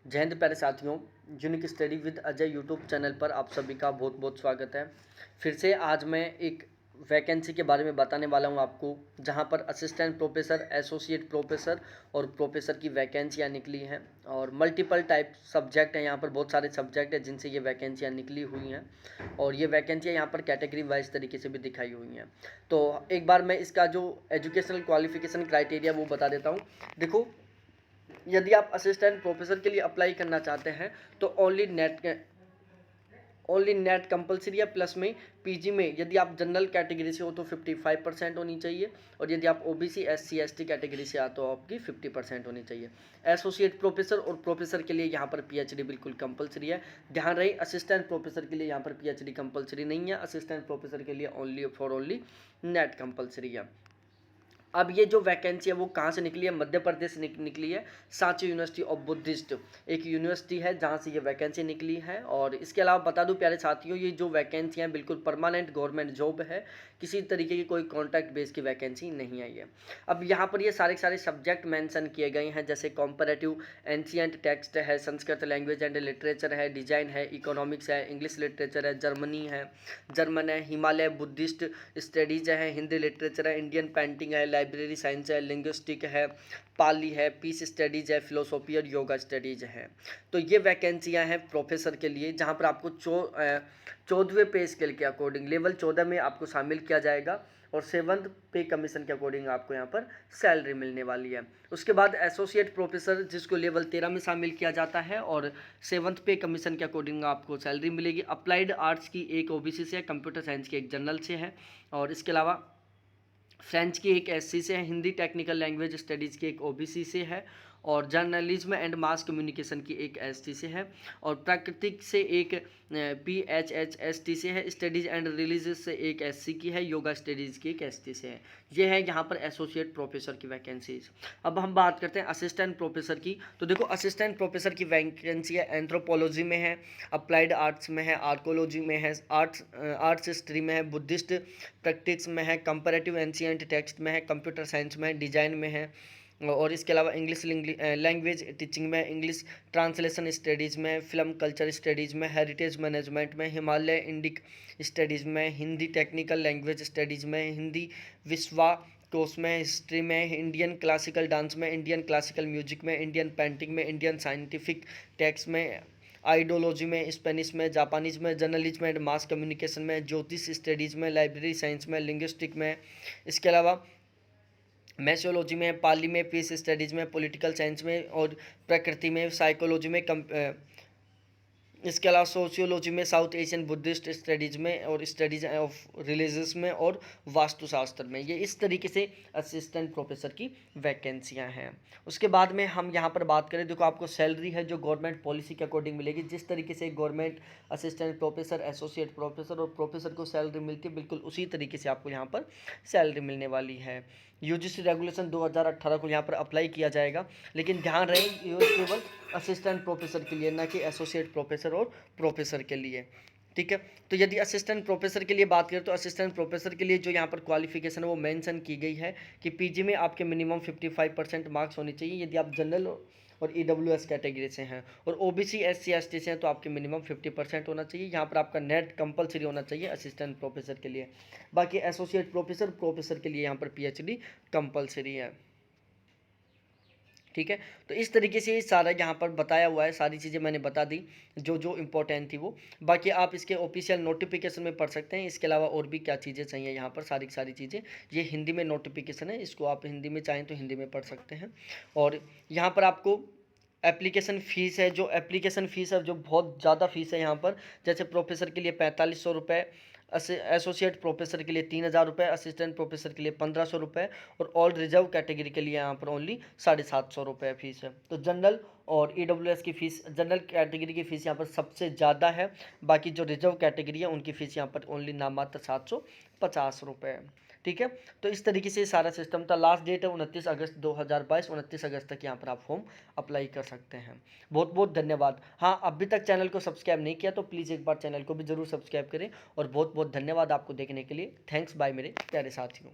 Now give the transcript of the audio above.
जय हिंद प्यारे साथियों। Unique study with Ajay YouTube channel पर आप सभी का बहुत बहुत स्वागत है। फिर से आज मैं एक वैकेंसी के बारे में बताने वाला हूं आपको, जहां पर असिस्टेंट प्रोफेसर, एसोसिएट प्रोफेसर और प्रोफेसर की वैकेंसियां निकली हैं और मल्टीपल टाइप सब्जेक्ट हैं। यहाँ पर बहुत सारे सब्जेक्ट हैं जिनसे ये वैकेंसियां निकली हुई हैं और ये वैकेंसियां यहाँ पर कैटेगरी वाइज तरीके से भी दिखाई हुई हैं। तो एक बार मैं इसका जो एजुकेशनल क्वालिफिकेशन क्राइटेरिया वो बता देता हूँ। देखो, यदि आप असिस्टेंट प्रोफेसर के लिए अप्लाई करना चाहते हैं तो ओनली नेट कंपलसरी है। प्लस में पीजी में यदि आप जनरल कैटेगरी से हो तो 55% होनी चाहिए और यदि आप ओबीसी एससी एसटी कैटेगरी से आते हो आपकी 50% होनी चाहिए। एसोसिएट प्रोफेसर और प्रोफेसर के लिए यहाँ पर पीएचडी बिल्कुल कंपलसरी है। ध्यान रहे, असिस्टेंट प्रोफेसर के लिए यहाँ पर पीएचडी कंपलसरी नहीं है। असिस्टेंट प्रोफेसर के लिए ओनली नेट कंपलसरी है। अब ये जो वैकेंसी है वो कहाँ से निकली है? मध्य प्रदेश से निकली है। सांची यूनिवर्सिटी ऑफ बुद्धिस्ट एक यूनिवर्सिटी है जहाँ से ये वैकेंसी निकली है। और इसके अलावा बता दूं प्यारे साथियों, ये जो वैकेंसी है बिल्कुल परमानेंट गवर्नमेंट जॉब है, किसी तरीके की कोई कॉन्ट्रैक्ट बेस की वैकेंसी नहीं आई है। अब यहाँ पर ये सारे सब्जेक्ट मेंशन किए गए हैं, जैसे कॉम्परेटिव एंशिएंट टेक्स्ट है, संस्कृत लैंग्वेज एंड लिटरेचर है, डिजाइन है, इकोनॉमिक्स है, इंग्लिश लिटरेचर है, जर्मन है, हिमालय बुद्धिस्ट स्टडीज है, हिंदी लिटरेचर है, इंडियन पेंटिंग है, लाइब्रेरी साइंस है, लिंग्विस्टिक है, पाली है, पीस स्टडीज है, फिलोसॉफी और योगा स्टडीज है। तो ये वैकेंसियां हैं प्रोफेसर के लिए, जहां पर आपको 14वें पे स्केल के अकॉर्डिंग लेवल 14 में आपको शामिल किया जाएगा और 7th पे कमीशन के अकॉर्डिंग आपको यहाँ पर सैलरी मिलने वाली है। उसके बाद एसोसिएट प्रोफेसर जिसको लेवल 13 में शामिल किया जाता है और 7th पे कमीशन के अकॉर्डिंग आपको सैलरी मिलेगी। अप्लाइड आर्ट्स की एक ओबीसी से है, कंप्यूटर साइंस की एक जनरल से है और इसके अलावा फ्रेंच की एक एससी से है, हिंदी टेक्निकल लैंग्वेज स्टडीज़ की एक ओबीसी से है और जर्नलिज्म एंड मास कम्युनिकेशन की एक एसटी से है और प्राकृतिक से एक पीएचएचएसटी से है, स्टडीज़ एंड रिलीजियस से एक एससी की है, योगा स्टडीज़ की एक एसटी से है। ये है यहाँ पर एसोसिएट प्रोफेसर की वैकेंसीज। अब हम बात करते हैं असिस्टेंट प्रोफेसर की। तो देखो, असिस्टेंट प्रोफेसर की वैकेंसी है एंथ्रोपोलॉजी में है, अप्लाइड आर्ट्स में है, आर्कोलॉजी में है, आर्ट्स हिस्ट्री में है, बुद्धिस्ट प्रैक्टिस में है, कंपैरेटिव एंशिएंट टेक्स्ट में है, कंप्यूटर साइंस में है, डिजाइन में है और इसके अलावा इंग्लिश लैंग्वेज टीचिंग में, इंग्लिश ट्रांसलेशन स्टडीज़ में, फिल्म कल्चर स्टडीज़ में, हेरिटेज मैनेजमेंट में, हिमालय इंडिक स्टडीज़ में, हिंदी टेक्निकल लैंग्वेज स्टडीज़ में, हिंदी विश्वा कोर्स में, हिस्ट्री में, इंडियन क्लासिकल डांस में, इंडियन क्लासिकल म्यूजिक में, इंडियन पेंटिंग में, इंडियन साइंटिफिक टेक्स्ट में, आइडियोलॉजी में, स्पेनिश में, जापानीज में, जर्नलिज्म एंड मास कम्युनिकेशन में, ज्योतिष स्टडीज़ में, लाइब्रेरी साइंस में, लिंग्विस्टिक में, इसके अलावा मैसोलॉजी में, पाली में, पीस स्टडीज़ में, पॉलिटिकल साइंस में और प्रकृति में, साइकोलॉजी में, इसके अलावा सोशियोलॉजी में, साउथ एशियन बुद्धिस्ट स्टडीज़ में और स्टडीज ऑफ रिलीजियस में और वास्तुशास्त्र में। ये इस तरीके से असिस्टेंट प्रोफेसर की वैकेंसियां हैं। उसके बाद में हम यहाँ पर बात करें, देखो आपको सैलरी है जो गवर्नमेंट पॉलिसी के अकॉर्डिंग मिलेगी। जिस तरीके से government assistant professor, associate professor और प्रोफेसर को सैलरी मिलती है, बिल्कुल उसी तरीके से आपको यहाँ पर सैलरी मिलने वाली है। यूजीसी रेगुलेशन 2018 को यहाँ पर अप्लाई किया जाएगा, लेकिन ध्यान रहे ये केवल असिस्टेंट प्रोफेसर के लिए, ना कि एसोसिएट प्रोफेसर और प्रोफेसर के लिए। ठीक है, तो यदि असिस्टेंट प्रोफेसर के लिए बात करें तो असिस्टेंट प्रोफेसर के लिए जो यहाँ पर क्वालिफिकेशन है वो मेंशन की गई है कि पीजी में आपके मिनिमम 55% मार्क्स होने चाहिए यदि आप जनरल और ईडब्ल्यूएस कैटेगरी से हैं, और ओबीसी एससी एसटी से हैं तो आपके मिनिमम 50% होना चाहिए। यहाँ पर आपका नेट कंपलसरी होना चाहिए असिस्टेंट प्रोफेसर के लिए। बाकी एसोसिएट प्रोफेसर के लिए यहाँ पर पीएचडी कंपलसरी है। ठीक है, तो इस तरीके से सारा यहाँ पर बताया हुआ है, सारी चीज़ें मैंने बता दी जो जो इम्पोर्टेंट थी वो। बाकी आप इसके ऑफिशियल नोटिफिकेशन में पढ़ सकते हैं। इसके अलावा और भी क्या चीज़ें चाहिए यहाँ पर, सारी चीज़ें ये हिंदी में नोटिफिकेशन है, इसको आप हिंदी में चाहें तो हिंदी में पढ़ सकते हैं। और यहाँ पर आपको एप्लीकेशन फ़ीस है, जो एप्लीकेशन फ़ीस है जो बहुत ज़्यादा फीस है यहाँ पर। जैसे प्रोफेसर के लिए 4500 रुपये, एसोसिएट प्रोफेसर के लिए 3000 रुपये, असिस्टेंट प्रोफेसर के लिए 1500 रुपये और ऑल रिजर्व कैटेगरी के लिए यहाँ पर ओनली 750 रुपये फीस है। तो जनरल और ईडब्ल्यूएस की फ़ीस, जनरल कैटेगरी की फ़ीस यहाँ पर सबसे ज़्यादा है। बाकी जो रिजर्व कैटेगरी है उनकी फ़ीस यहाँ पर ओनली नाम मात्र 750 रुपये है। ठीक है, तो इस तरीके से सारा सिस्टम था। लास्ट डेट है 29 अगस्त 2022, 29 अगस्त तक यहाँ पर आप फॉर्म अप्लाई कर सकते हैं। बहुत बहुत धन्यवाद। हाँ, अभी तक चैनल को सब्सक्राइब नहीं किया तो प्लीज़ एक बार चैनल को भी जरूर सब्सक्राइब करें और बहुत बहुत धन्यवाद आपको देखने के लिए। थैंक्स बाय मेरे प्यारे साथियों।